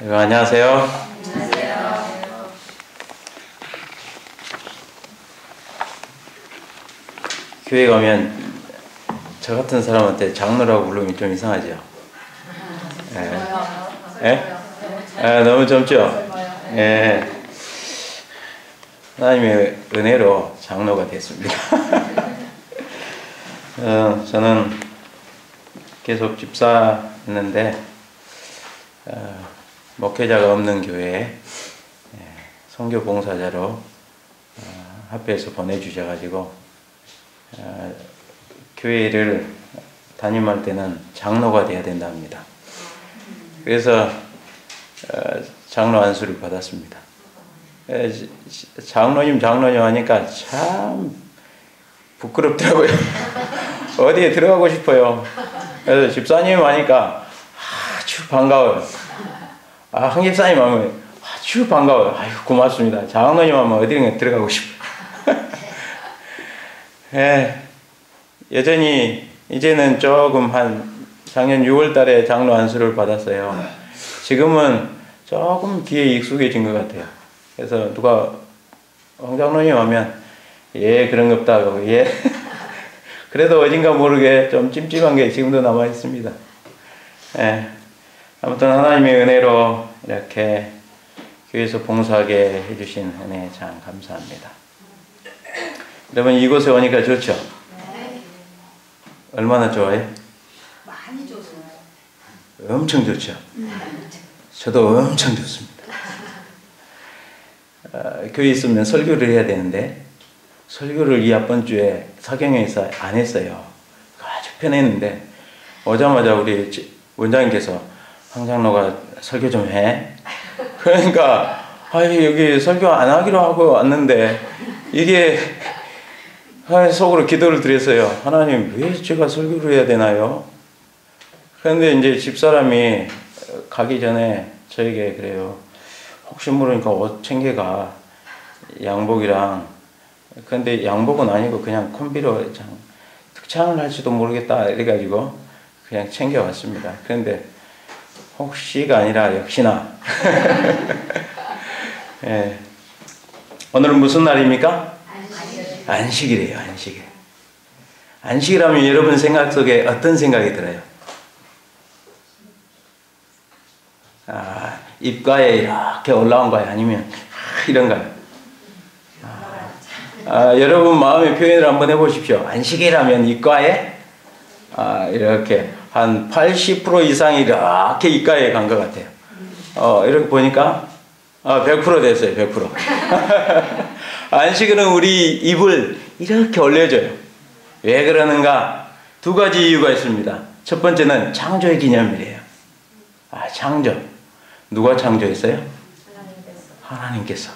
안녕하세요. 안녕하세요. 교회 가면 저 같은 사람한테 장로라고 부르면 좀 이상하죠? 너무 젊죠? 예. 하나님의 은혜로 장로가 됐습니다. 저는 계속 집사였는데 목회자가 없는 교회에 선교 봉사자로 합해서 보내주셔가지고 교회를 담임할 때는 장로가 돼야 된다 합니다. 그래서 장로 안수를 받았습니다. 장로님 하니까 참 부끄럽더라고요. 어디에 들어가고 싶어요. 그래서 집사님 하니까 아주 반가워요. 한 집사님 하면 아주 반가워요. 아유, 고맙습니다. 장로님 하면 어디에 들어가고 싶어요. 여전히 이제는 조금 한 작년 6월 달에 장로 안수를 받았어요. 지금은 조금 귀에 익숙해진 것 같아요. 그래서 누가 황 장로님 하면 예, 그런 거 없다고 예. 그래도 어딘가 모르게 좀 찜찜한 게 지금도 남아 있습니다. 아무튼 하나님의 은혜로 이렇게 교회에서 봉사하게 해주신 은혜 참 감사합니다. 여러분 이곳에 오니까 좋죠? 네. 얼마나 좋아요? 많이 좋습니다. 엄청 좋죠? 저도 엄청 좋습니다. 교회에 있으면 설교를 해야 되는데 설교를 이 앞번 주에 사경에서 안 했어요. 아주 편했는데 오자마자 우리 원장님께서 황 장로가 설교 좀 해. 그러니까 여기 설교 안 하기로 하고 왔는데 이게 속으로 기도를 드렸어요. 하나님 왜 제가 설교를 해야 되나요? 그런데 이제 집사람이 가기 전에 저에게 그래요. 혹시 모르니까 옷 챙겨가. 양복이랑. 근데 양복은 아니고 그냥 콤비로 특창을 할지도 모르겠다 이래가지고 그냥 챙겨왔습니다. 그런데 혹시가 아니라 역시나. 예. 오늘은 무슨 날입니까? 안식이래요. 안식일. 안식이라면 여러분 생각 속에 어떤 생각이 들어요? 입가에 이렇게 올라온 거예요? 아니면 이런가요? 여러분 마음의 표현을 한번 해보십시오. 안식이라면 입가에 이렇게 한 80% 이상이 이렇게 입가에 간 것 같아요. 이렇게 보니까 100% 됐어요. 100%. 안식일은 우리 입을 이렇게 올려줘요. 왜 그러는가? 두 가지 이유가 있습니다. 첫 번째는 창조의 기념일이에요. 창조. 누가 창조했어요? 하나님께서.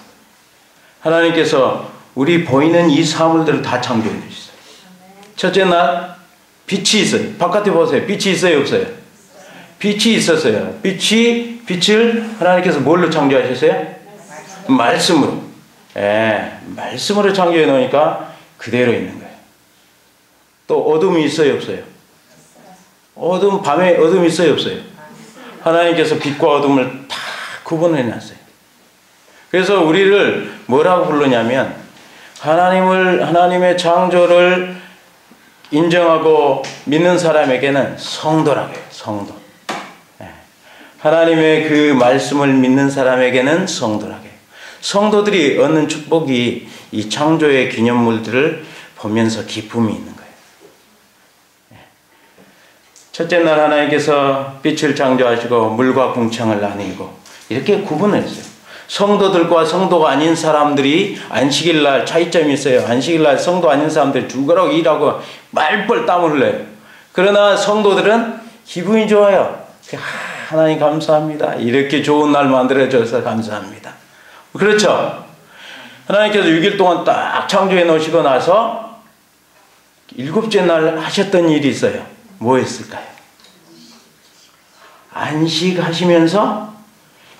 하나님께서 우리 보이는 이 사물들을 다 창조해 주셨어요. 첫째 날 빛이 있어요. 바깥에 보세요. 빛이 있어요, 없어요? 빛이 있었어요. 빛을 하나님께서 뭘로 창조하셨어요? 말씀으로. 말씀으로 창조해 놓으니까 그대로 있는 거예요. 또 어둠이 있어요, 없어요? 밤에 어둠이 있어요, 없어요? 하나님께서 빛과 어둠을 다 구분해 놨어요. 그래서 우리를 뭐라고 부르냐면 하나님의 창조를 인정하고 믿는 사람에게는 성도라고 해요. 성도. 하나님의 그 말씀을 믿는 사람에게는 성도라고 해요. 성도들이 얻는 축복이 이 창조의 기념물들을 보면서 기쁨이 있는 거예요. 첫째 날 하나님께서 빛을 창조하시고 물과 궁창을 나누고 이렇게 구분을 했어요. 성도들과 성도가 아닌 사람들이 안식일날 차이점이 있어요. 안식일날 성도 아닌 사람들이 죽으라고 일하고 말벌 땀을 흘려요. 그러나 성도들은 기분이 좋아요. 하나님 감사합니다. 이렇게 좋은 날 만들어줘서 감사합니다. 그렇죠? 하나님께서 6일 동안 딱 창조해 놓으시고 나서 7째 날 하셨던 일이 있어요. 뭐였을까요? 안식하시면서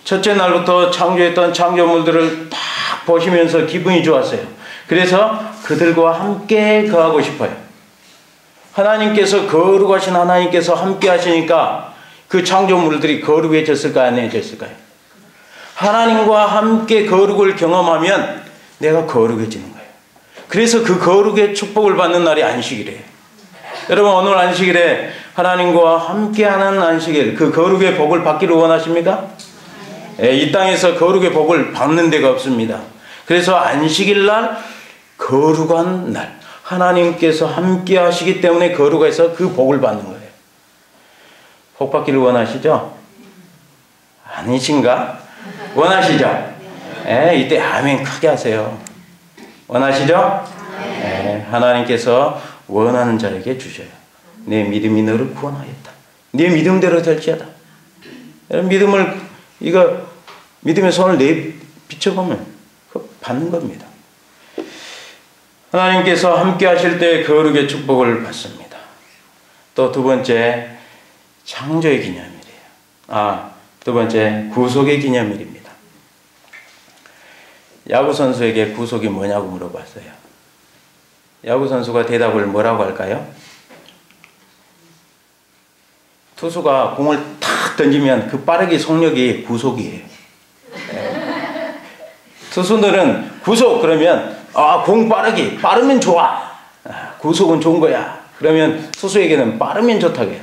첫째 날부터 창조했던 창조물들을 딱 보시면서 기분이 좋았어요. 그래서 그들과 함께 거하고 싶어요. 하나님께서 거룩하신 하나님께서 함께 하시니까 그 창조물들이 거룩해졌을까요? 안 해졌을까요? 하나님과 함께 거룩을 경험하면 내가 거룩해지는 거예요. 그래서 그 거룩의 축복을 받는 날이 안식일이에요. 여러분, 오늘 안식일에 하나님과 함께하는 안식일, 그 거룩의 복을 받기를 원하십니까? 이 땅에서 거룩의 복을 받는 데가 없습니다. 그래서 안식일 날, 거룩한 날, 하나님께서 함께 하시기 때문에 거룩해서 그 복을 받는 거예요. 복 받기를 원하시죠? 아니신가? 원하시죠? 이때 아멘 크게 하세요. 원하시죠? 하나님께서 원하는 자에게 주셔요. 내 믿음이 너를 구원하였다. 네 믿음대로 될지어다. 여러분, 믿음의 손을 내 비춰보면 그거 받는 겁니다. 하나님께서 함께 하실 때 거룩의 축복을 받습니다. 또 두 번째, 창조의 기념일이에요. 두 번째, 구속의 기념일입니다. 야구선수에게 구속이 뭐냐고 물어봤어요. 야구선수가 대답을 뭐라고 할까요? 투수가 공을 탁 던지면 그 빠르게 속력이 구속이에요. 투수들은 구속 그러면 공 빠르면 좋아. 구속은 좋은 거야. 그러면 투수에게는 빠르면 좋다고 해요.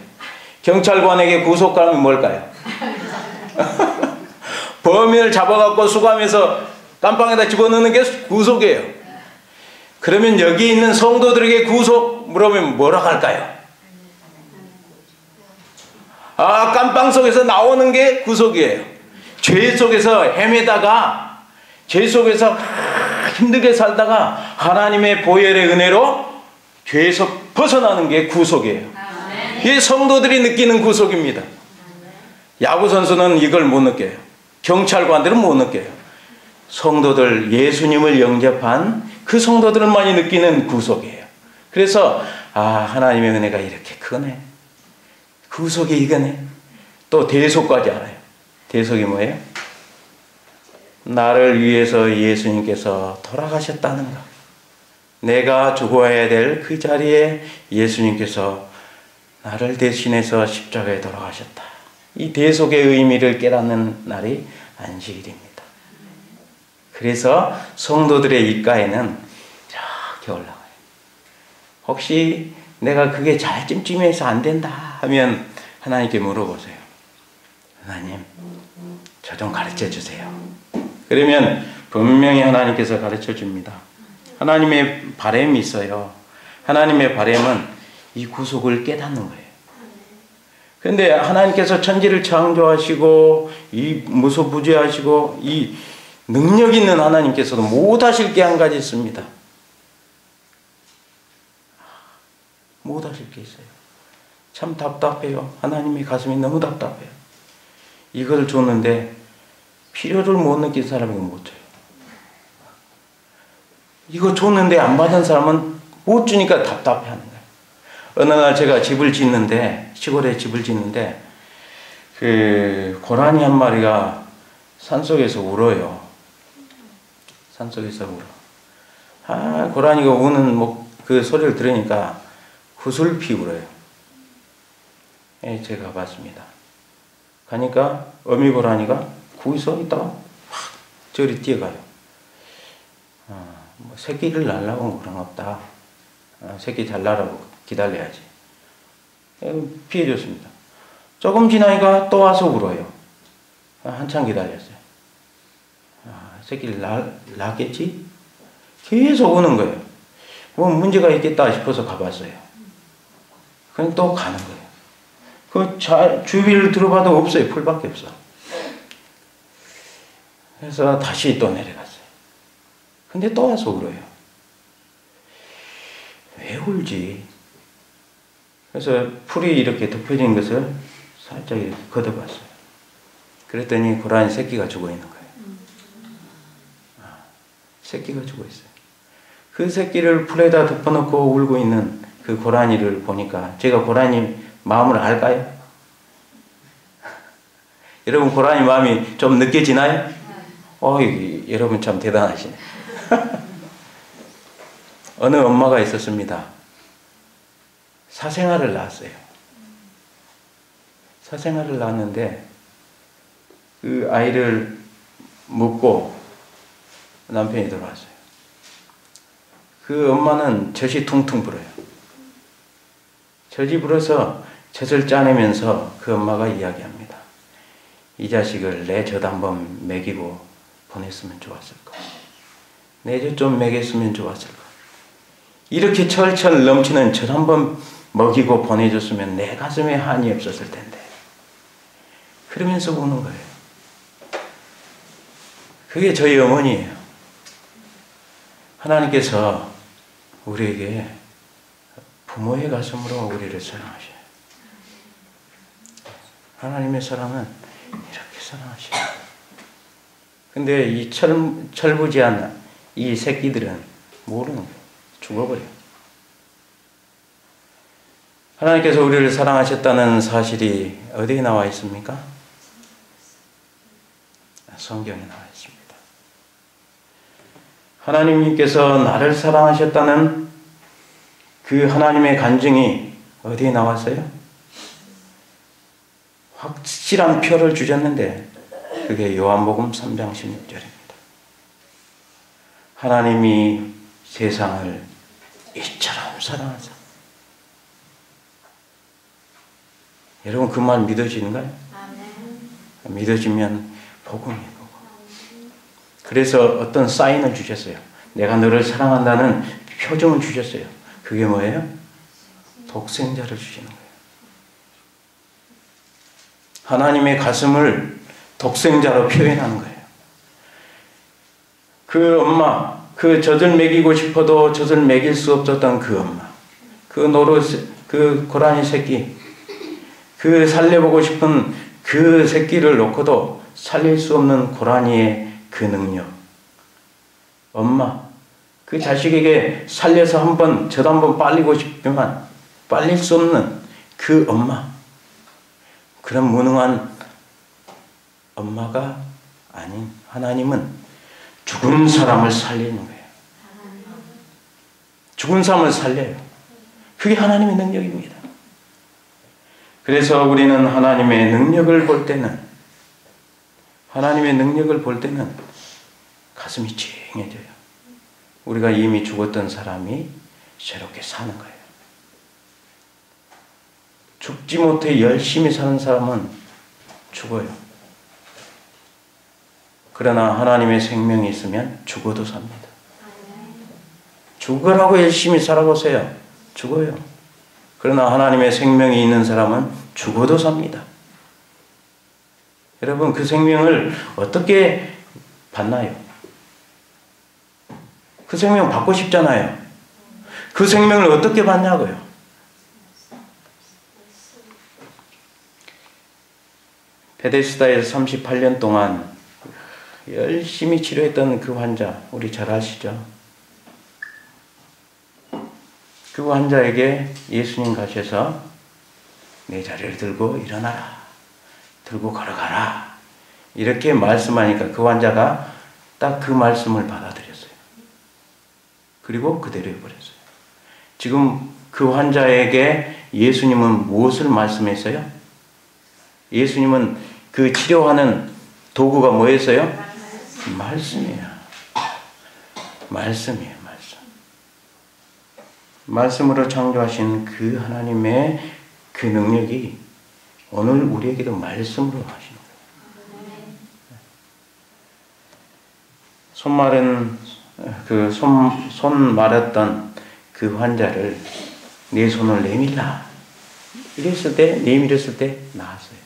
경찰관에게 구속 가면 뭘까요? 범인을 잡아갖고 수감해서 깜빵에다 집어넣는 게 구속이에요. 그러면 여기 있는 성도들에게 구속 물으면 뭐라고 할까요? 깜빵 속에서 나오는 게 구속이에요. 죄 속에서 헤매다가 죄 속에서 힘들게 살다가 하나님의 보혈의 은혜로 죄에서 벗어나는 게 구속이에요. 이게 성도들이 느끼는 구속입니다. 야구선수는 이걸 못 느껴요. 경찰관들은 못 느껴요. 성도들, 예수님을 영접한 그 성도들만이 느끼는 구속이에요. 그래서 하나님의 은혜가 이렇게 크네. 구속이 이거네. 또 대속까지 알아요. 대속이 뭐예요? 나를 위해서 예수님께서 돌아가셨다는 것. 내가 죽어야 될 그 자리에 예수님께서 나를 대신해서 십자가에 돌아가셨다. 이 대속의 의미를 깨닫는 날이 안식일입니다. 그래서 성도들의 입가에는 이렇게 올라가요. 혹시 내가 그게 잘 찜찜해서 안 된다 하면 하나님께 물어보세요. 하나님, 저 좀 가르쳐 주세요. 그러면 분명히 하나님께서 가르쳐 줍니다. 하나님의 바람이 있어요. 하나님의 바람은 이 구속을 깨닫는 거예요. 그런데 하나님께서 천지를 창조하시고 이 무소부재하시고 이 능력 있는 하나님께서도 못하실 게 한 가지 있습니다. 못하실 게 있어요. 참 답답해요. 하나님의 가슴이 너무 답답해요. 이걸 줬는데 필요를 못 느낀 사람이 못 줘요. 이거 줬는데 안 받은 사람은 못 주니까 답답해하는 거예요. 어느 날 제가 집을 짓는데, 시골에 집을 짓는데 그 고라니 한 마리가 산속에서 울어요. 산속에서 울어. 고라니가 우는 그 소리를 들으니까 구슬피 울어요. 제가 봤습니다. 가니까 어미 고라니가 거기서 있다가 확 저리 뛰어가요. 새끼를 낳으려고 그런 없다. 새끼 잘 낳으라고 기다려야지. 피해줬습니다. 조금 지나니까 또 와서 울어요. 한참 기다렸어요. 새끼를 낳겠지? 계속 우는 거예요. 뭐 문제가 있겠다 싶어서 가봤어요. 그럼 또 가는 거예요. 그 주위를 들어봐도 없어요. 풀밖에 없어. 그래서 다시 또 내려갔어요. 근데 또 와서 울어요. 왜 울지? 그래서 풀이 이렇게 덮여진 것을 살짝 이렇게 걷어봤어요. 그랬더니 고라니 새끼가 죽어 있는 거예요. 새끼가 죽어 있어요. 그 새끼를 풀에다 덮어놓고 울고 있는 그 고라니를 보니까 제가 고라니 마음을 알까요? 여러분 고라니 마음이 좀 느껴지나요? 여러분 참 대단하시네. 어느 엄마가 있었습니다. 사생아를 낳았어요. 사생아를 낳았는데 그 아이를 묻고 남편이 들어왔어요. 그 엄마는 젖이 퉁퉁 불어요. 젖이 불어서 젖을 짜내면서 그 엄마가 이야기합니다. 이 자식을 내 젖 한번 먹이고 보냈으면 좋았을 거. 내 젖 좀 먹였으면 좋았을 거. 이렇게 철철 넘치는 젖 한번 먹이고 보내줬으면 내 가슴에 한이 없었을 텐데. 그러면서 우는 거예요. 그게 저희 어머니예요. 하나님께서 우리에게 부모의 가슴으로 우리를 사랑하셔요. 하나님의 사랑은 이렇게 사랑하셔요. 근데 이 철부지한 이 새끼들은 모르는 거예요. 죽어버려요. 하나님께서 우리를 사랑하셨다는 사실이 어디에 나와 있습니까? 성경에 나와 있습니다. 하나님께서 나를 사랑하셨다는 그 하나님의 간증이 어디에 나왔어요? 확실한 표를 주셨는데 그게 요한복음 3장 16절입니다. 하나님이 세상을 이처럼 사랑하사. 여러분 그 말 믿어지는가요? 믿어지면 복음이에요. 복음. 그래서 어떤 사인을 주셨어요. 내가 너를 사랑한다는 표정을 주셨어요. 그게 뭐예요? 독생자를 주시는 거예요. 하나님의 가슴을 독생자로 표현하는 거예요. 그 엄마, 그 젖을 먹이고 싶어도 젖을 먹일 수 없었던 그 엄마, 그 고라니 새끼, 그 살려보고 싶은 그 새끼를 놓고도 살릴 수 없는 고라니의 그 능력. 엄마, 그 자식에게 살려서 젖 한번 빨리고 싶지만 빨릴 수 없는 그 엄마. 그런 무능한 엄마가 아닌 하나님은 죽은 사람을 살리는 거예요. 죽은 사람을 살려요. 그게 하나님의 능력입니다. 그래서 우리는 하나님의 능력을 볼 때는 가슴이 찡해져요. 우리가 이미 죽었던 사람이 새롭게 사는 거예요. 죽지 못해 열심히 사는 사람은 죽어요. 그러나 하나님의 생명이 있으면 죽어도 삽니다. 죽으라고 열심히 살아보세요. 죽어요. 그러나 하나님의 생명이 있는 사람은 죽어도 삽니다. 여러분 그 생명을 어떻게 받나요? 그 생명 받고 싶잖아요. 그 생명을 어떻게 받냐고요? 베데스다에서 38년 동안 열심히 치료했던 그 환자, 우리 잘 아시죠? 그 환자에게 예수님 가셔서 내 자리를 들고 일어나라. 들고 걸어가라. 이렇게 말씀하니까 그 환자가 딱 그 말씀을 받아들였어요. 그리고 그대로 해버렸어요. 지금 그 환자에게 예수님은 무엇을 말씀했어요? 예수님은 그 치료하는 도구가 뭐였어요? 말씀이에요. 말씀이에요. 말씀으로 창조하신 그 하나님의 그 능력이 오늘 우리에게도 말씀으로 하시는 거예요. 손 마렸던 그 환자를 내 손을 내밀라. 내밀었을 때 나았어요.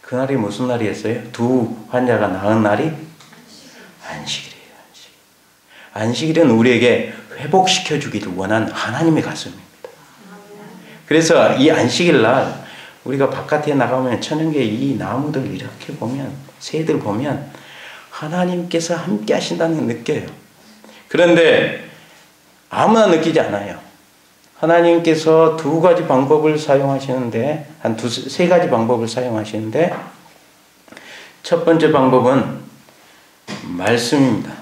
그날이 무슨 날이었어요? 두 환자가 나은 날이 안식일이에요. 안식일은 우리에게 회복시켜 주기를 원한 하나님의 가슴입니다. 그래서 이 안식일 날 우리가 바깥에 나가면 천연계 이 나무들 이렇게 보면 새들 보면 하나님께서 함께 하신다는 걸 느껴요. 그런데 아무나 느끼지 않아요. 하나님께서 두 가지 방법을 사용하시는데 세 가지 방법을 사용하시는데 첫 번째 방법은 말씀입니다.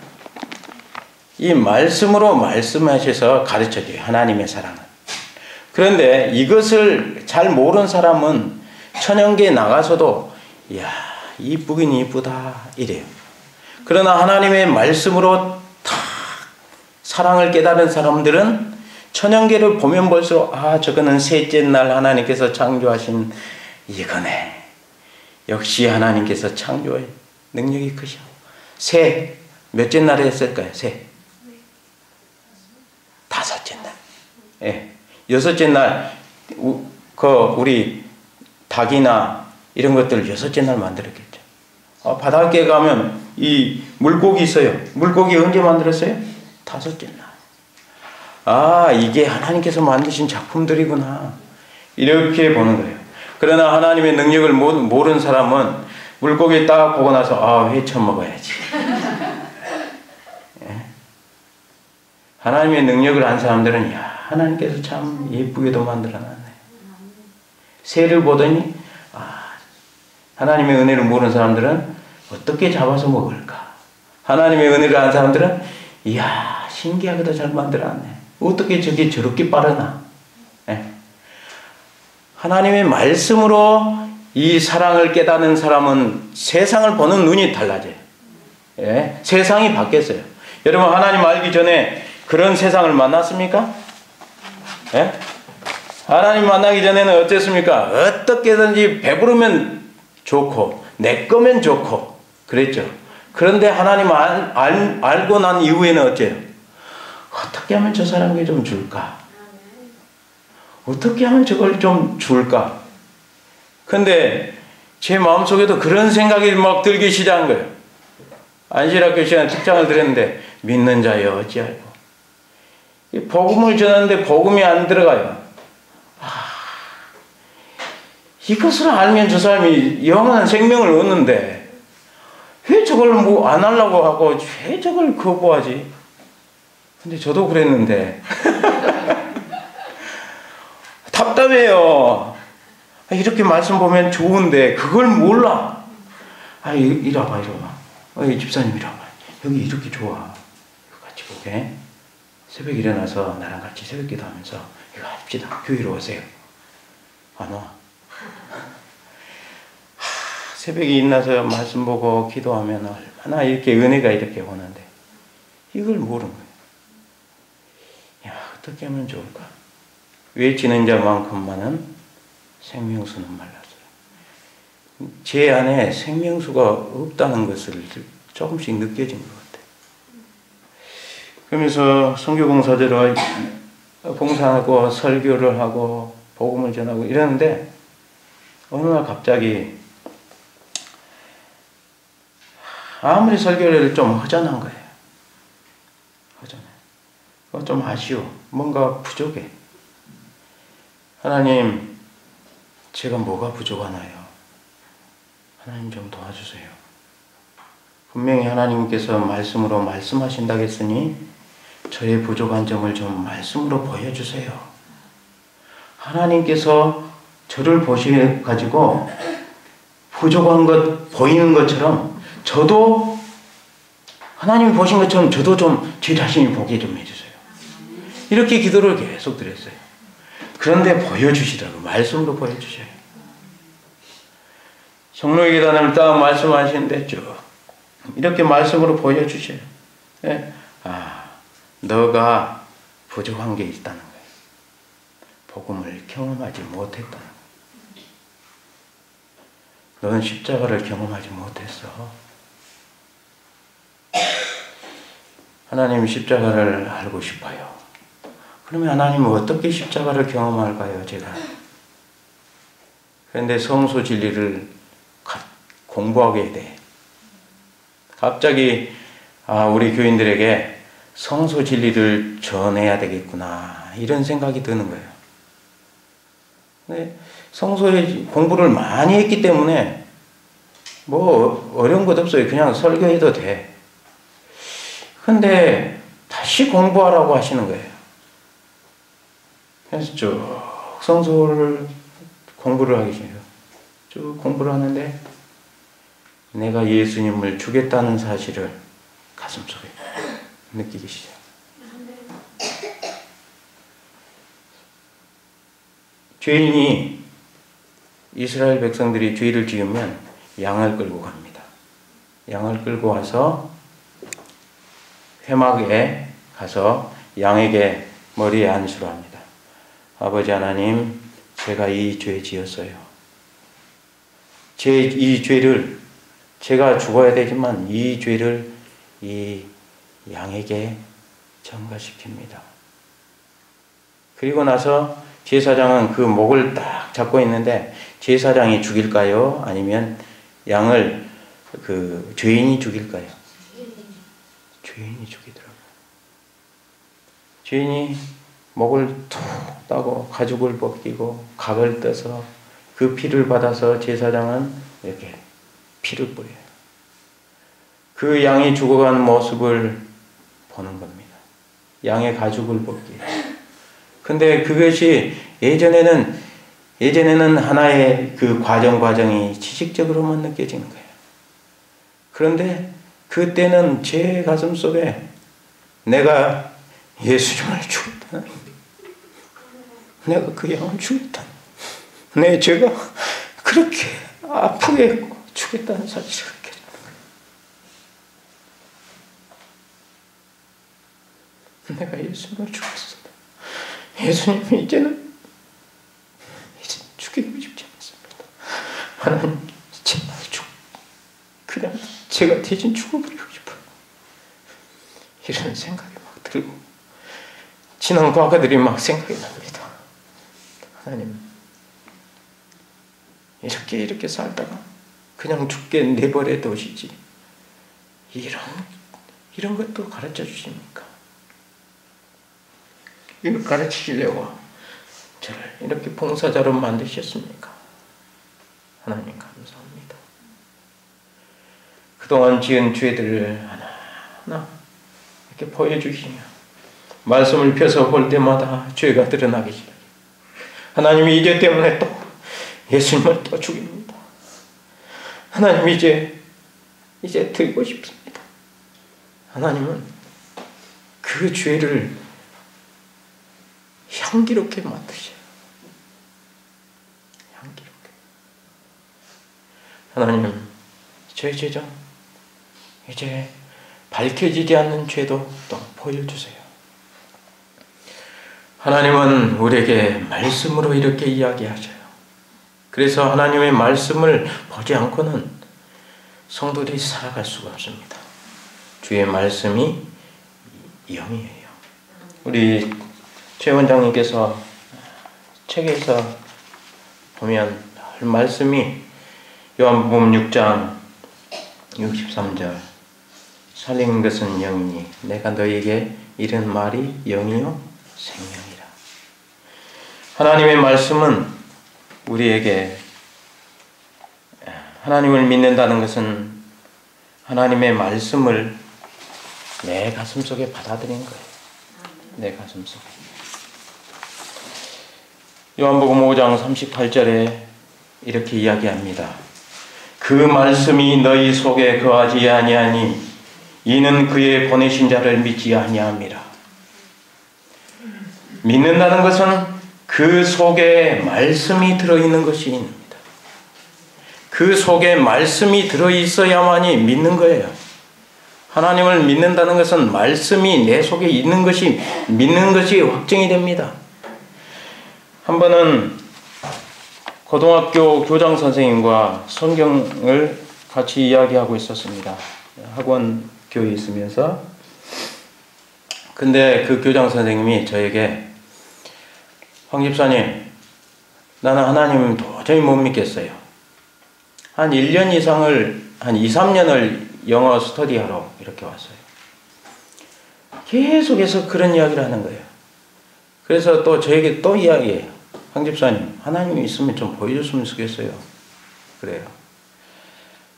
이 말씀으로 말씀하셔서 가르쳐줘요. 하나님의 사랑은. 그런데 이것을 잘 모르는 사람은 천연계에 나가서도 이야 이쁘긴 이쁘다 이래요. 그러나 하나님의 말씀으로 다 사랑을 깨달은 사람들은 천연계를 보면 볼수록 저거는 셋째 날 하나님께서 창조하신 이거네. 역시 하나님께서 창조의 능력이 크셔. 새 몇째 날에 했을까요? 새 다섯째 날. 예. 여섯째 날 우리 닭이나 이런 것들 여섯째 날 만들었겠죠. 바닷가에 가면 이 물고기 있어요. 물고기 언제 만들었어요? 다섯째 날. 이게 하나님께서 만드신 작품들이구나. 이렇게 보는 거예요. 그러나 하나님의 능력을 모르는 사람은 물고기 딱 보고 나서 회 처먹어야지. 예? 하나님의 능력을 안 사람들은 하나님께서 참 예쁘게도 만들어놨네. 새를 보더니 하나님의 은혜를 모르는 사람들은 어떻게 잡아서 먹을까? 하나님의 은혜를 아는 사람들은 이야 신기하게도 잘 만들어놨네. 어떻게 저게 저렇게 빠르나? 예. 하나님의 말씀으로 이 사랑을 깨닫는 사람은 세상을 보는 눈이 달라져요. 예. 세상이 바뀌었어요. 여러분 하나님 알기 전에 그런 세상을 만났습니까? 예? 하나님 만나기 전에는 어땠습니까? 어떻게든지 배부르면 좋고 내 거면 좋고 그랬죠. 그런데 하나님 알고 난 이후에는 어째요? 어떻게 하면 저 사람에게 좀 줄까? 어떻게 하면 저걸 좀 줄까? 근데 제 마음속에도 그런 생각이 막 들기 시작한 거예요. 안식학교 시간에 특장을 드렸는데 믿는 자여 어찌하고 복음을 전하는데 복음이 안 들어가요. 이것을 알면 저 사람이 영원한 생명을 얻는데 왜 저걸 안 하려고 하고 왜 저걸 거부하지? 근데 저도 그랬는데 답답해요. 이렇게 말씀 보면 좋은데 그걸 몰라. 이리 와봐. 집사님 이리 와봐. 여기 이렇게 좋아. 같이 보게. 새벽에 일어나서 나랑 같이 새벽 기도하면서 이거 합시다. 교회로 오세요. 안 와. 새벽에 일어나서 말씀 보고 기도하면 얼마나 이렇게 은혜가 이렇게 오는데 이걸 모르는 거예요. 어떻게 하면 좋을까? 외치는 자만큼만은 생명수는 말랐어요. 제 안에 생명수가 없다는 것을 조금씩 느껴진 것 같아요. 그러면서 선교봉사자로 봉사하고 설교를 하고 복음을 전하고 이러는데 어느 날 갑자기 아무리 설교를 좀 허전한 거예요. 허전해. 좀 아쉬워. 뭔가 부족해. 하나님, 제가 뭐가 부족하나요? 하나님 좀 도와주세요. 분명히 하나님께서 말씀으로 말씀하신다고 했으니 저의 부족한 점을 좀 말씀으로 보여주세요. 하나님께서 저를 보셔가지고 부족한 것 보이는 것처럼 저도 하나님이 보신 것처럼 저도 좀 제 자신이 보게 좀 해주세요. 이렇게 기도를 계속 드렸어요. 그런데 보여주시더라고요. 말씀으로 보여주셔요. 성령의 계단을 딱 말씀하시는데 쭉 이렇게 말씀으로 보여주셔요. 네? 너가 부족한 게 있다는 거예요. 복음을 경험하지 못했다는 거예요. 너는 십자가를 경험하지 못했어. 하나님 십자가를 알고 싶어요. 그러면 하나님은 어떻게 십자가를 경험할까요? 제가. 그런데 성소 진리를 공부하게 돼. 갑자기 우리 교인들에게 성소 진리를 전해야 되겠구나 이런 생각이 드는 거예요. 근데 성소에 공부를 많이 했기 때문에 뭐 어려운 것 없어요. 그냥 설교해도 돼. 근데 다시 공부하라고 하시는 거예요. 그래서 쭉 성소를 공부를 하기 시작해요. 쭉 공부를 하는데 내가 예수님을 주겠다는 사실을 가슴속에 느끼기 시작해요. 죄인이 이스라엘 백성들이 죄를 지으면 양을 끌고 갑니다. 양을 끌고 와서 회막에 가서 양에게 머리에 안수를 합니다. 아버지 하나님, 제가 이 죄 지었어요. 이 죄를, 제가 죽어야 되지만 이 죄를 이 양에게 전가시킵니다. 그리고 나서 제사장은 그 목을 딱 잡고 있는데 제사장이 죽일까요? 아니면 양을 그 죄인이 죽일까요? 죄인이 죽이더라고요. 죄인이 목을 툭 따고 가죽을 벗기고 각을 떠서 그 피를 받아서 제사장은 이렇게 피를 뿌려요. 그 양이 죽어가는 모습을 보는 겁니다. 양의 가죽을 벗기요. 근데 그것이 예전에는 하나의 그 과정이 지식적으로만 느껴지는 거예요. 그런데 그때는 제 가슴 속에 내가 예수님을 죽였다. 내가 그 양을 죽였다. 내 죄가 그렇게 아프게 했고 죽였다는 사실을 느껴지는 거예요. 내가 예수님을 죽였어. 예수님이 이제 죽이고 싶지 않습니다. 하나님, 제발 그냥 제가 대신 죽어버리고 싶어요. 이런 생각이 막 들고 지난 과거들이 막 생각이 납니다. 하나님, 이렇게 살다가 그냥 죽게 내버려 두시지 이런 것도 가르쳐 주십니까? 이걸 가르치시려고 저를 이렇게 봉사자로 만드셨습니까? 하나님 감사합니다. 그동안 지은 죄들을 하나하나 이렇게 보여주시며 말씀을 펴서 볼 때마다 죄가 드러나기 시작해요. 하나님이 이 죄 때문에 또 예수님을 또 죽입니다. 하나님 이제 들고 싶습니다. 하나님은 그 죄를 향기롭게 만드셔요. 향기롭게. 하나님, 제 죄전 이제 밝혀지지 않는 죄도 또 보여주세요. 하나님은 우리에게 말씀으로 이렇게 이야기하셔요. 그래서 하나님의 말씀을 보지 않고는 성도들이 살아갈 수가 없습니다. 주의 말씀이 영이에요. 우리 최 원장님께서 책에서 보면 말씀이 요한복음 6장 63절 살린 것은 영이니 내가 너에게 이른 말이 영이요 생명이라. 하나님의 말씀은 우리에게 하나님을 믿는다는 것은 하나님의 말씀을 내 가슴속에 받아들인 거예요. 내 가슴속에. 요한복음 5장 38절에 이렇게 이야기합니다. 그 말씀이 너희 속에 거하지 아니하니 이는 그의 보내신 자를 믿지 아니함이라. 믿는다는 것은 그 속에 말씀이 들어있는 것입니다. 그 속에 말씀이 들어있어야만이 믿는 거예요. 하나님을 믿는다는 것은 말씀이 내 속에 있는 것이 믿는 것이 확정이 됩니다. 한 번은 고등학교 교장 선생님과 성경을 같이 이야기하고 있었습니다. 학원 교회에 있으면서. 근데 그 교장 선생님이 저에게 황 집사님, 나는 하나님 도저히 못 믿겠어요. 한 1년 이상을, 한 2, 3년을 영어 스터디하러 이렇게 왔어요. 계속해서 그런 이야기를 하는 거예요. 그래서 또 저에게 또 이야기해요. 황 집사님, 하나님이 있으면 좀 보여줬으면 좋겠어요. 그래요.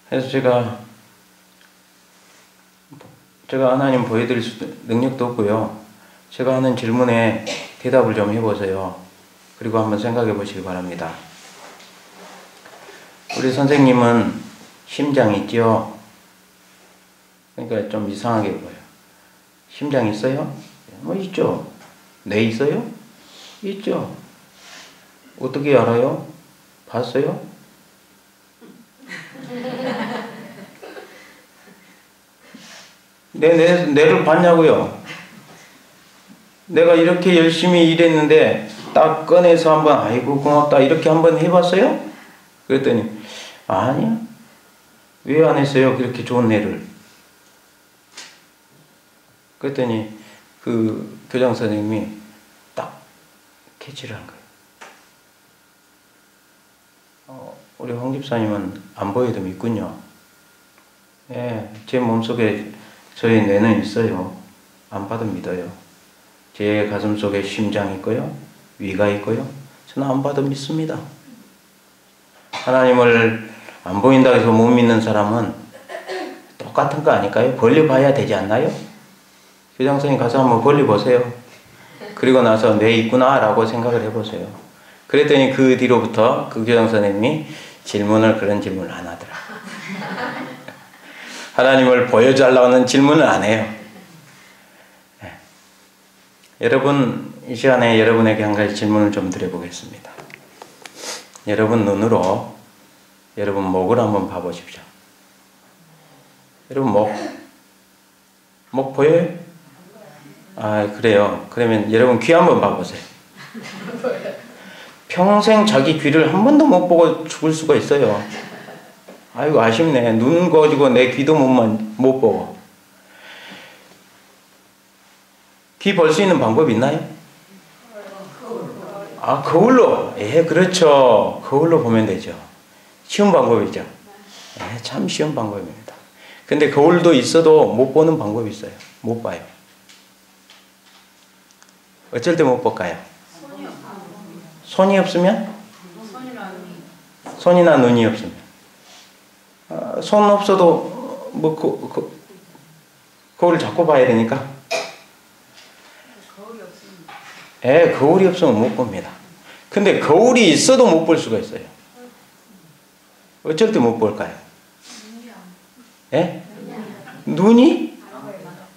그래서 제가 하나님 보여드릴 능력도 없고요. 제가 하는 질문에 대답을 좀 해보세요. 그리고 한번 생각해 보시기 바랍니다. 우리 선생님은 심장 있죠? 그러니까 좀 이상하게 보여요. 심장 있어요? 뭐 있죠. 뇌 있어요? 있죠. 어떻게 알아요? 봤어요? 내를 봤냐고요. 내가 이렇게 열심히 일했는데 딱 꺼내서 한번 아이고 고맙다 이렇게 한번 해봤어요? 그랬더니 아니야. 왜 안 했어요? 그렇게 좋은 내를. 그랬더니 그 교장 선생님이 딱 캐치를 한 거예요. 우리 황 집사님은 안 보여도 믿군요. 예, 제 몸속에 저의 뇌는 있어요. 안 봐도 믿어요. 제 가슴 속에 심장이 있고요. 위가 있고요. 저는 안 봐도 믿습니다. 하나님을 안 보인다고 해서 못 믿는 사람은 똑같은 거 아닐까요? 벌리 봐야 되지 않나요? 교장 선생님 가서 한번 벌리 보세요. 그리고 나서 뇌 있구나 라고 생각을 해보세요. 그랬더니 그 뒤로부터 그 교장 선생님이 그런 질문을 안 하더라. 하나님을 보여주려고 하는 질문을 안 해요. 네. 여러분, 이 시간에 여러분에게 한 가지 질문을 좀 드려보겠습니다. 여러분 눈으로 여러분 목을 한번 봐보십시오. 여러분 목 보여요? 아, 그래요. 그러면 여러분 귀 한번 봐보세요. 평생 자기 귀를 한 번도 못 보고 죽을 수가 있어요. 아이고 아쉽네. 눈 가지고 내 귀도 못 보고. 귀 볼 수 있는 방법이 있나요? 아, 거울로. 예, 그렇죠. 거울로 보면 되죠. 쉬운 방법이죠. 예, 참 쉬운 방법입니다. 근데 거울도 있어도 못 보는 방법이 있어요. 못 봐요. 어쩔 때 못 볼까요? 손이 없으면? 손이나 눈이 없으면. 손 없어도 뭐 거울을 잡고 봐야 되니까. 예, 거울이 없으면 못 봅니다. 근데 거울이 있어도 못 볼 수가 있어요. 어쩔 때 못 볼까요? 예? 눈이?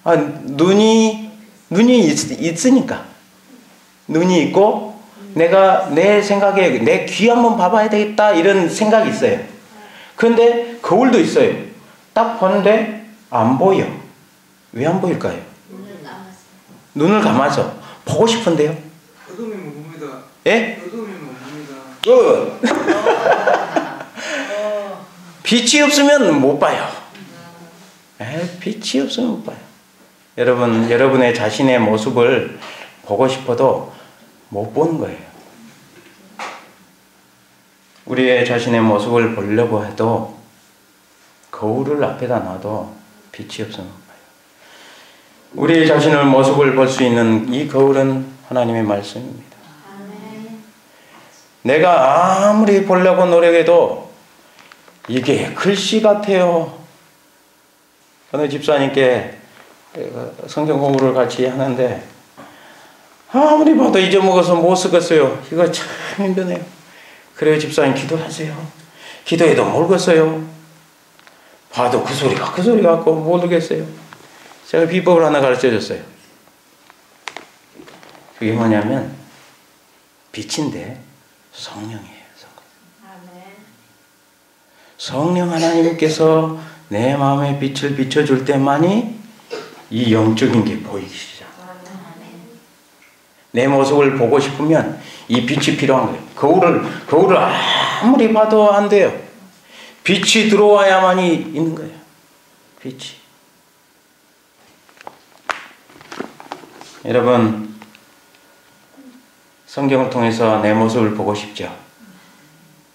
아, 눈이 있으니까. 눈이 있고, 내가 내 생각에 내 귀 한번 봐봐야 되겠다 이런 생각이 있어요. 그런데 거울도 있어요. 딱 보는데 안 보여. 왜 안 보일까요? 눈을 감아서 보고 싶은데요. 어둠이면 봅니다. 예? 어둠이면 봅니다. 빛이 없으면 못 봐요. 빛이 없으면 못 봐요. 여러분, 여러분의 자신의 모습을 보고 싶어도 못 보는 거예요. 우리의 자신의 모습을 보려고 해도 거울을 앞에다 놔도 빛이 없으면 못 봐요. 우리의 자신의 모습을 볼 수 있는 이 거울은 하나님의 말씀입니다. 내가 아무리 보려고 노력해도 이게 글씨 같아요. 어느 집사님께 성경 공부를 같이 하는데 아무리 봐도 잊어먹어서 못 쓰겠어요. 이거 참 힘드네요. 그래요, 집사님 기도하세요. 기도해도 모르겠어요. 봐도 그 소리가 같고 모르겠어요. 제가 비법을 하나 가르쳐 줬어요. 그게 뭐냐면 빛인데 성령이에요. 성령 하나님께서 내 마음에 빛을 비춰줄 때만이 이 영적인 게 보이기 시작해요. 내 모습을 보고 싶으면 이 빛이 필요한 거예요. 거울을 아무리 봐도 안 돼요. 빛이 들어와야만이 있는 거예요. 빛이. 여러분, 성경을 통해서 내 모습을 보고 싶죠?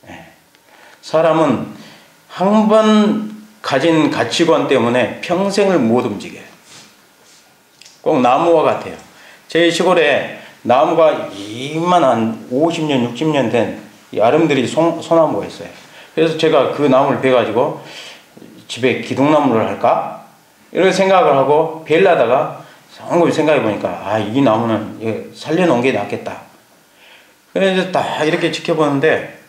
네. 사람은 한 번 가진 가치관 때문에 평생을 못 움직여요. 꼭 나무와 같아요. 제 시골에 나무가 이만한 50년, 60년 된 이 아름드리 소나무가 있어요. 그래서 제가 그 나무를 베가지고 집에 기둥나무를 할까? 이런 생각을 하고 베려다가 곰곰이 생각해 보니까 이 나무는 살려놓은 게 낫겠다. 그래서 딱 이렇게 지켜보는데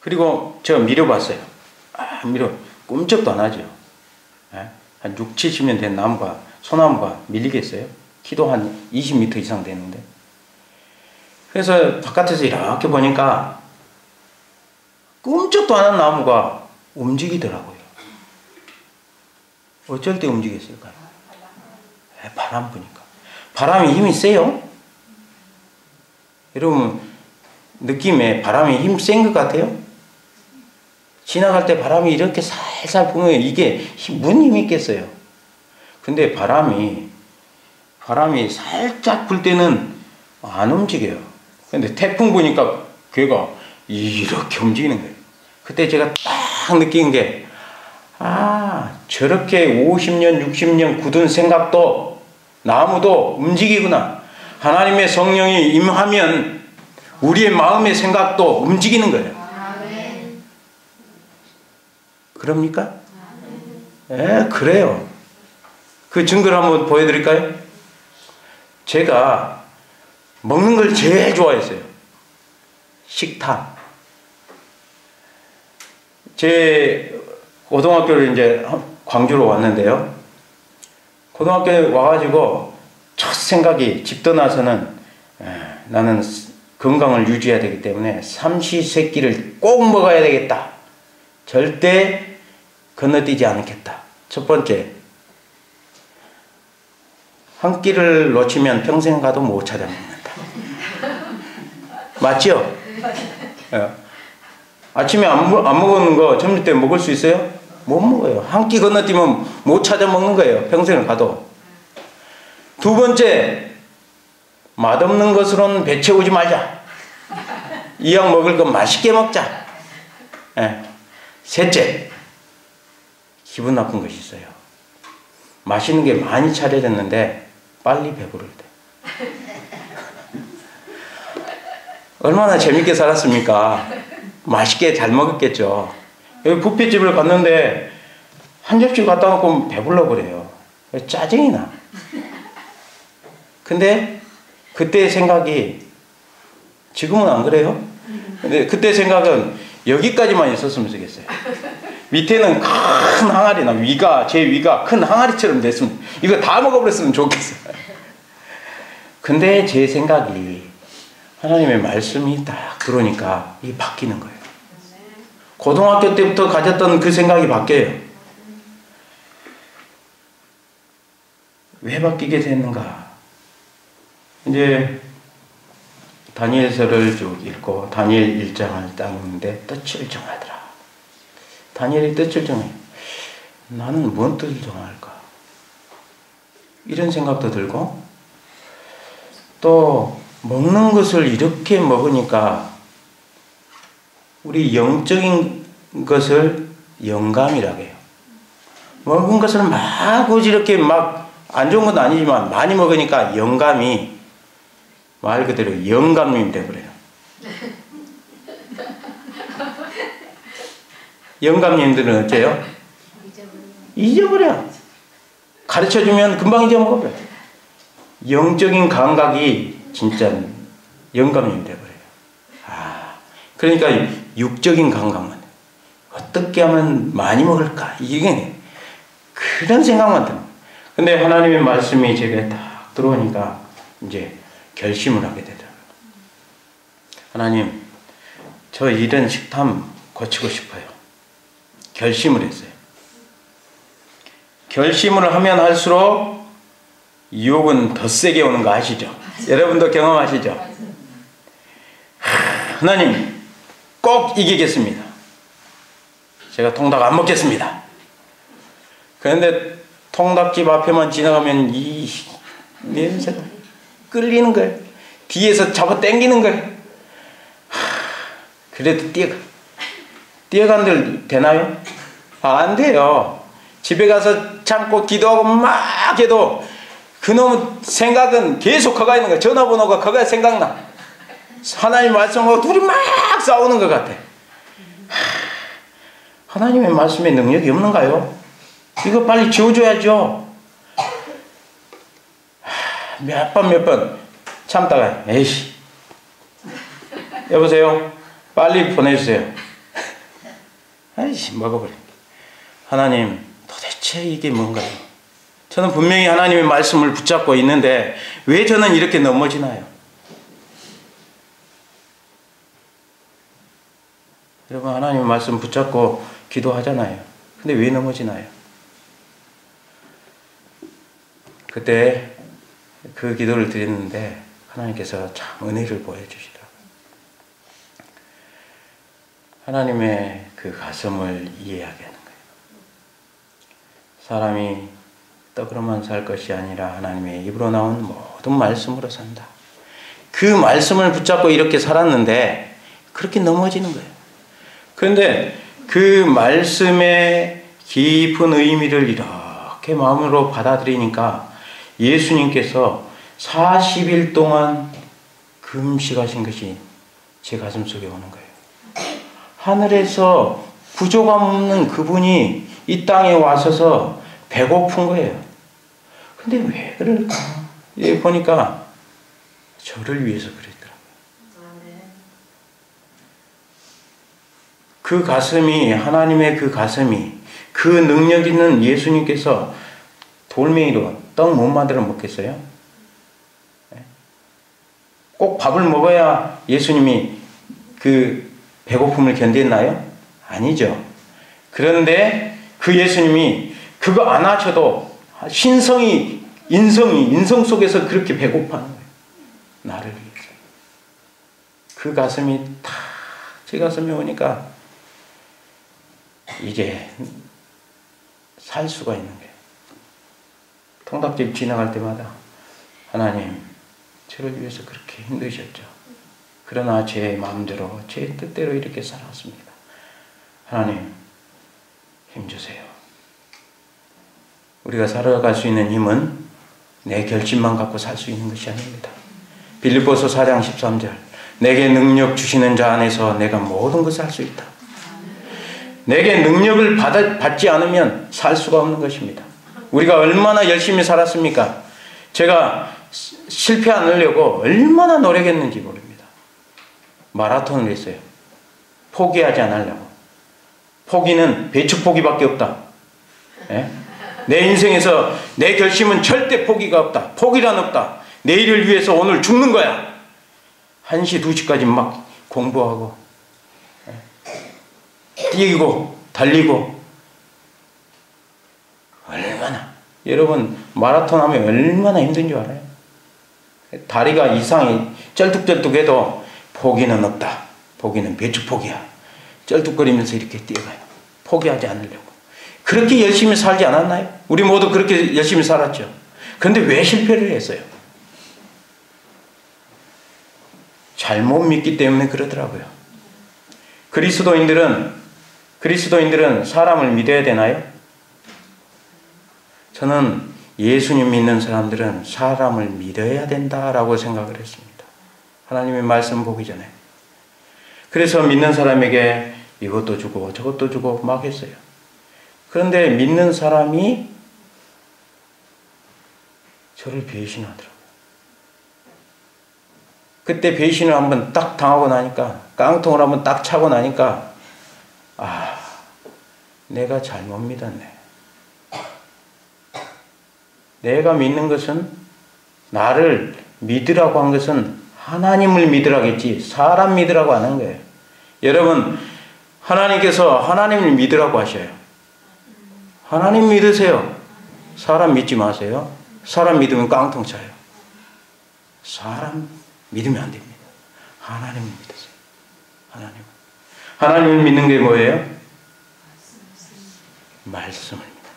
그리고 제가 밀어봤어요. 꿈쩍도 안 하죠. 한 6, 70년 된 나무가, 소나무가 밀리겠어요? 키도 한 20m 이상 되는데. 그래서 바깥에서 이렇게 보니까 꿈쩍도 안 한 나무가 움직이더라고요. 어쩔 때 움직였을까요? 바람 부니까. 바람이 힘이 세요? 여러분 느낌에 바람이 힘 센 것 같아요? 지나갈 때 바람이 이렇게 살살 부면 이게 무슨 힘이 있겠어요? 근데 바람이 살짝 불 때는 안 움직여요. 근데 태풍 부니까 걔가 이렇게 움직이는 거예요. 그때 제가 딱 느낀 게, 저렇게 50년, 60년 굳은 생각도, 나무도 움직이구나. 하나님의 성령이 임하면 우리의 마음의 생각도 움직이는 거예요. 그럽니까? 그래요. 그 증거를 한번 보여드릴까요? 제가 먹는 걸 제일 좋아했어요. 식탐. 제 고등학교를 이제 광주로 왔는데요. 고등학교에 와가지고 첫 생각이 집 떠나서는 나는 건강을 유지해야 되기 때문에 삼시세끼를 꼭 먹어야 되겠다. 절대 건너뛰지 않겠다. 첫 번째, 한 끼를 놓치면 평생 가도 못 찾아 먹는다. 맞죠? 아침에 안 먹는 거 점심 때 먹을 수 있어요? 못 먹어요. 한 끼 건너뛰면 못 찾아 먹는 거예요. 평생을 가도. 두 번째, 맛없는 것으로는 배 채우지 말자. 이왕 먹을 건 맛있게 먹자. 셋째, 기분 나쁜 것이 있어요. 맛있는 게 많이 차려졌는데 빨리 배부를 때. 얼마나 재밌게 살았습니까? 맛있게 잘 먹었겠죠. 여기 뷔페집을 갔는데 한 접시 갖다 놓고 배불러 그래요. 짜증이 나. 근데 그때의 생각이, 지금은 안 그래요? 근데 그때 생각은 여기까지만 있었으면 좋겠어요. 밑에는 큰 항아리나 제 위가 큰 항아리처럼 됐으면, 이거 다 먹어버렸으면 좋겠어요. 근데 제 생각이 하나님의 말씀이 딱 들어오니까 이게 바뀌는 거예요. 고등학교 때부터 가졌던 그 생각이 바뀌어요. 왜 바뀌게 됐는가? 이제 다니엘서를 쭉 읽고 다니엘 1장을 딱 읽는데 뜻을 정하더라. 다니엘이 뜻을 정해요. 나는 뭔 뜻을 정할까? 이런 생각도 들고, 또 먹는 것을 이렇게 먹으니까 우리 영적인 것을 영감이라고 해요. 먹은 것을 막 이렇게 막 안 좋은 건 아니지만 많이 먹으니까 영감이 말 그대로 영감님이 돼버려요. 영감님들은 어째요? 잊어버려. 가르쳐주면 금방 잊어먹어버려. 영적인 감각이 진짜 영감님이 돼버려요. 그러니까 육적인 감각만, 어떻게 하면 많이 먹을까, 이게 그런 생각만 듭니다. 근데 하나님의 말씀이 제게 딱 들어오니까 이제 결심을 하게 되더라고요. 하나님, 저 이런 식탐 고치고 싶어요. 결심을 했어요. 결심을 하면 할수록 유혹은 더 세게 오는 거 아시죠? 여러분도 경험하시죠? 하나님, 꼭 이기겠습니다. 제가 통닭 안 먹겠습니다. 그런데 통닭집 앞에만 지나가면 이 냄새가 끌리는 거예요. 뒤에서 잡아 당기는 거예요. 그래도 뛰어간들 되나요? 안 돼요. 집에 가서 참고 기도하고 막 해도 그놈의 생각은 계속 거가 있는 거예요. 전화번호가 거가 생각나. 하나님 말씀하고 둘이 막 싸우는 것 같아. 하나님의 말씀에 능력이 없는가요? 이거 빨리 지워줘야죠. 몇 번 참다가, 에이씨, 여보세요? 빨리 보내주세요. 에이씨, 먹어버려. 하나님, 도대체 이게 뭔가요? 저는 분명히 하나님의 말씀을 붙잡고 있는데 왜 저는 이렇게 넘어지나요? 여러분, 하나님의 말씀 붙잡고 기도하잖아요. 근데 왜 넘어지나요? 그때 그 기도를 드렸는데 하나님께서 참 은혜를 보여주시더라고요. 하나님의 그 가슴을 이해하게 하는 거예요. 사람이 떡으로만 살 것이 아니라 하나님의 입으로 나온 모든 말씀으로 산다. 그 말씀을 붙잡고 이렇게 살았는데 그렇게 넘어지는 거예요. 그런데 그 말씀의 깊은 의미를 이렇게 마음으로 받아들이니까 예수님께서 40일 동안 금식하신 것이 제 가슴 속에 오는 거예요. 하늘에서 구조감 없는 그분이 이 땅에 와서서 배고픈 거예요. 근데 왜 그럴까? 예, 보니까 저를 위해서 그랬더라고요. 그 가슴이, 하나님의 그 가슴이, 그 능력 있는 예수님께서 돌멩이로 떡 못 만들어 먹겠어요? 꼭 밥을 먹어야 예수님이 그 배고픔을 견뎠나요? 아니죠. 그런데 그 예수님이 그거 안 하셔도 신성이, 인성 속에서 그렇게 배고파하는 거예요. 나를 위해서. 그 가슴이 다 제 가슴에 오니까 이제 살 수가 있는 거예요. 통닭집 지나갈 때마다 하나님, 저를 위해서 그렇게 힘드셨죠. 그러나 제 마음대로, 제 뜻대로 이렇게 살았습니다. 하나님, 힘주세요. 우리가 살아갈 수 있는 힘은 내 결심만 갖고 살 수 있는 것이 아닙니다. 빌립보서 4장 13절, 내게 능력 주시는 자 안에서 내가 모든 것을 할 수 있다. 내게 능력을 받지 않으면 살 수가 없는 것입니다. 우리가 얼마나 열심히 살았습니까? 제가 실패 안 하려고 얼마나 노력했는지 모릅니다. 마라톤을 했어요. 포기하지 않으려고. 포기는 배추포기밖에 없다. 예? 내 인생에서 내 결심은 절대 포기가 없다. 포기란 없다. 내일을 위해서 오늘 죽는 거야. 1시, 2시까지 막 공부하고 뛰고 달리고. 얼마나, 여러분 마라톤 하면 얼마나 힘든 줄 알아요? 다리가 이상이 쩔뚝쩔뚝해도 포기는 없다. 포기는 배추포기야. 쩔뚝거리면서 이렇게 뛰어가요. 포기하지 않으려고. 그렇게 열심히 살지 않았나요? 우리 모두 그렇게 열심히 살았죠. 그런데 왜 실패를 했어요? 잘못 믿기 때문에 그러더라고요. 그리스도인들은 사람을 믿어야 되나요? 저는 예수님 믿는 사람들은 사람을 믿어야 된다라고 생각을 했습니다. 하나님의 말씀 보기 전에. 그래서 믿는 사람에게 이것도 주고 저것도 주고 막 했어요. 그런데 믿는 사람이 저를 배신하더라고요. 그때 배신을 한번 딱 당하고 나니까, 깡통을 한번 딱 차고 나니까, 아, 내가 잘못 믿었네. 내가 믿는 것은, 나를 믿으라고 한 것은 하나님을 믿으라겠지 사람 믿으라고 안 한 거예요. 여러분, 하나님께서 하나님을 믿으라고 하셔요. 하나님 믿으세요. 사람 믿지 마세요. 사람 믿으면 깡통 차요. 사람 믿으면 안 됩니다. 하나님을 믿으세요. 하나님을 믿는 게 뭐예요? 말씀을 믿어요.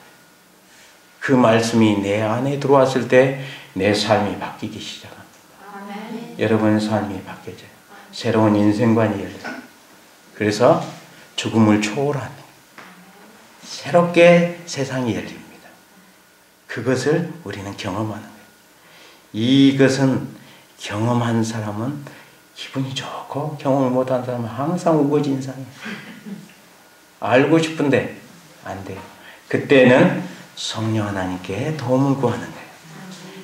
그 말씀이 내 안에 들어왔을 때 내 삶이 바뀌기 시작합니다. 여러분의 삶이 바뀌어져요. 새로운 인생관이 열려요. 그래서 죽음을 초월하는 새롭게 세상이 열립니다. 그것을 우리는 경험하는 거예요. 이것은 경험한 사람은 기분이 좋고 경험을 못한 사람은 항상 우거진상이에요. 알고 싶은데 안 돼요. 그때는 성령 하나님께 도움을 구하는 거예요.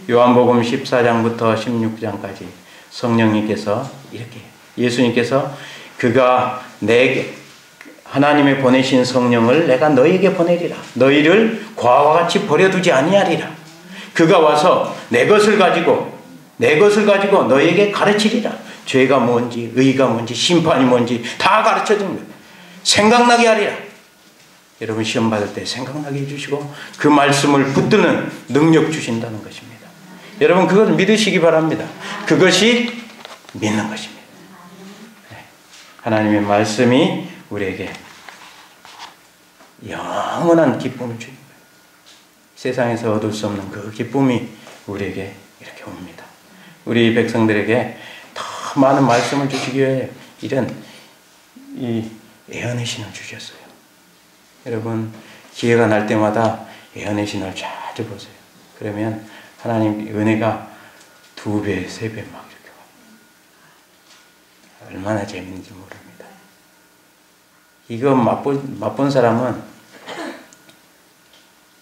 요한복음 14장부터 16장까지 성령님께서 이렇게, 예수님께서 그가 내게 하나님의 보내신 성령을 내가 너희에게 보내리라. 너희를 과와 같이 버려두지 아니하리라. 그가 와서 내 것을 가지고 너희에게 가르치리라. 죄가 뭔지, 의가 뭔지, 심판이 뭔지 다 가르쳐준 거예요. 생각나게 하리라. 여러분 시험 받을 때 생각나게 해주시고 그 말씀을 붙드는 능력 주신다는 것입니다. 여러분 그것을 믿으시기 바랍니다. 그것이 믿는 것입니다. 하나님의 말씀이 우리에게 영원한 기쁨을 주는 거예요. 세상에서 얻을 수 없는 그 기쁨이 우리에게 이렇게 옵니다. 우리 백성들에게 더 많은 말씀을 주시기 위해 이런 이 예언의 신을 주셨어요. 여러분 기회가 날 때마다 예언의 신을 자주 보세요. 그러면 하나님 은혜가 2배, 3배 막 이렇게 와요. 얼마나 재밌는지 모릅니다. 이거 맛본 사람은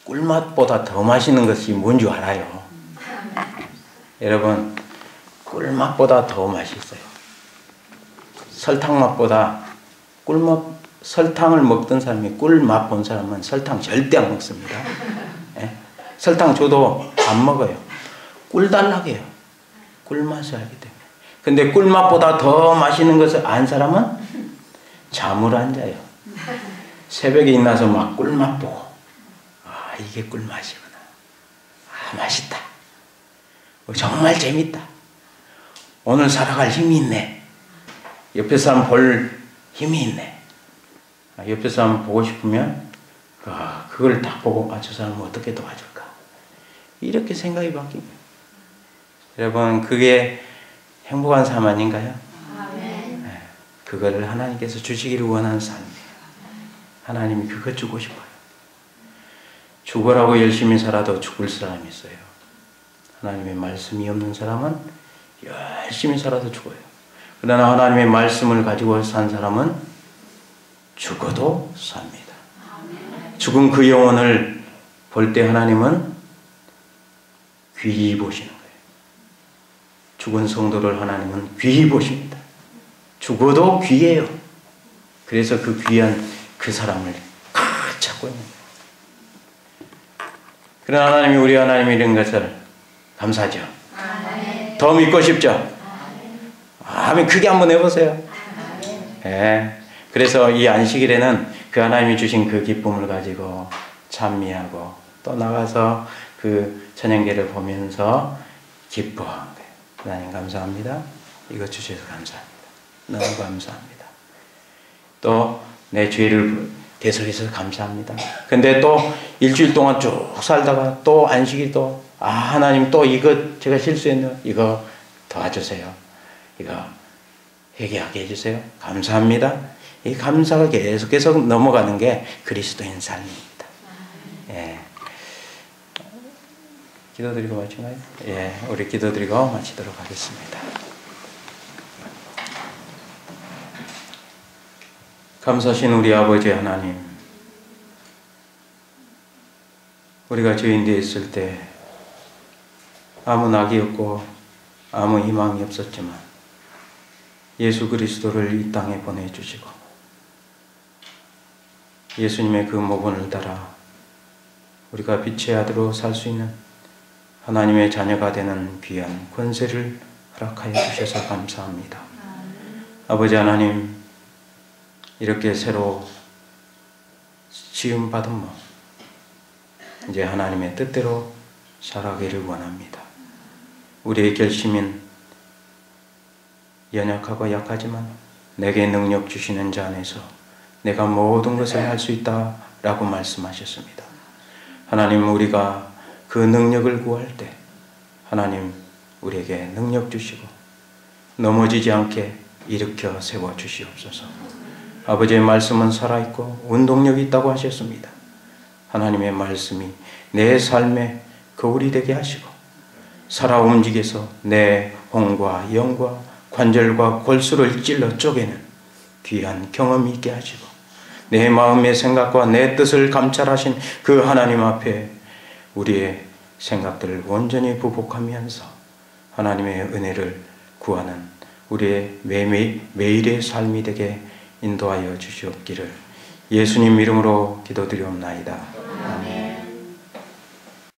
꿀맛보다 더 맛있는 것이 뭔 줄 알아요. 여러분 꿀맛보다 더 맛있어요. 설탕맛보다 설탕을 먹던 사람이 꿀맛 본 사람은 설탕 절대 안 먹습니다. 예? 설탕 줘도 안 먹어요. 꿀 달라고 해요. 꿀맛을 알기 때문에. 근데 꿀맛보다 더 맛있는 것을 안 사람은 잠을 안 자요. 새벽에 일어나서 막 꿀맛 보고 아 이게 꿀맛이구나. 아 맛있다. 정말 재밌다. 오늘 살아갈 힘이 있네. 옆에 사람 볼 힘이 있네. 옆에 사람 보고 싶으면 그걸 딱 보고 저 사람은 어떻게 도와줄까. 이렇게 생각이 바뀝니다. 여러분 그게 행복한 삶 아닌가요? 네. 그거를 하나님께서 주시기를 원하는 삶이에요. 하나님이 그거 주고 싶어요. 죽으라고 열심히 살아도 죽을 사람이 있어요. 하나님의 말씀이 없는 사람은 열심히 살아도 죽어요. 그러나 하나님의 말씀을 가지고 산 사람은 죽어도 삽니다. 죽은 그 영혼을 볼 때 하나님은 귀히 보시는 거예요. 죽은 성도를 하나님은 귀히 보십니다. 죽어도 귀해요. 그래서 그 귀한 그 사람을 찾고 있는 거예요. 그러나 하나님이 우리 하나님이 이런 것을 감사하죠. 더 믿고 싶죠. 아멘. 크게 한번 해보세요. 네. 그래서 이 안식일에는 그 하나님이 주신 그 기쁨을 가지고 찬미하고 또 나가서 그 천연계를 보면서 기뻐한 거예요. 하나님 감사합니다. 이거 주셔서 감사합니다. 너무 감사합니다. 또 내 죄를 대속해서 감사합니다. 근데 또 일주일 동안 쭉 살다가 또 안식일 또 하나님 또 이거 제가 실수했네요. 이거 도와주세요. 이거 회개하게 해주세요. 감사합니다. 이 감사가 계속해서 넘어가는 게 그리스도인 삶입니다. 예. 기도드리고 마치나요? 예, 우리 기도드리고 마치도록 하겠습니다. 감사하신 우리 아버지 하나님, 우리가 죄인 되어 있을 때 아무 낙이 없고 아무 희망이 없었지만 예수 그리스도를 이 땅에 보내주시고 예수님의 그 모본을 따라 우리가 빛의 아들로 살 수 있는 하나님의 자녀가 되는 귀한 권세를 허락하여 주셔서 감사합니다. 아버지 하나님, 이렇게 새로 지음받은 몸, 이제 하나님의 뜻대로 살아가기를 원합니다. 우리의 결심인 연약하고 약하지만 내게 능력 주시는 자 안에서 내가 모든 것을 할 수 있다라고 말씀하셨습니다. 하나님, 우리가 그 능력을 구할 때 하나님 우리에게 능력 주시고 넘어지지 않게 일으켜 세워 주시옵소서. 아버지의 말씀은 살아있고 운동력이 있다고 하셨습니다. 하나님의 말씀이 내 삶의 거울이 되게 하시고 살아 움직여서 내 혼과 영과 관절과 골수를 찔러 쪼개는 귀한 경험이 있게 하시고 내 마음의 생각과 내 뜻을 감찰하신 그 하나님 앞에 우리의 생각들을 온전히 부복하면서 하나님의 은혜를 구하는 우리의 매일의 삶이 되게 인도하여 주시옵기를 예수님 이름으로 기도드리옵나이다. 아멘.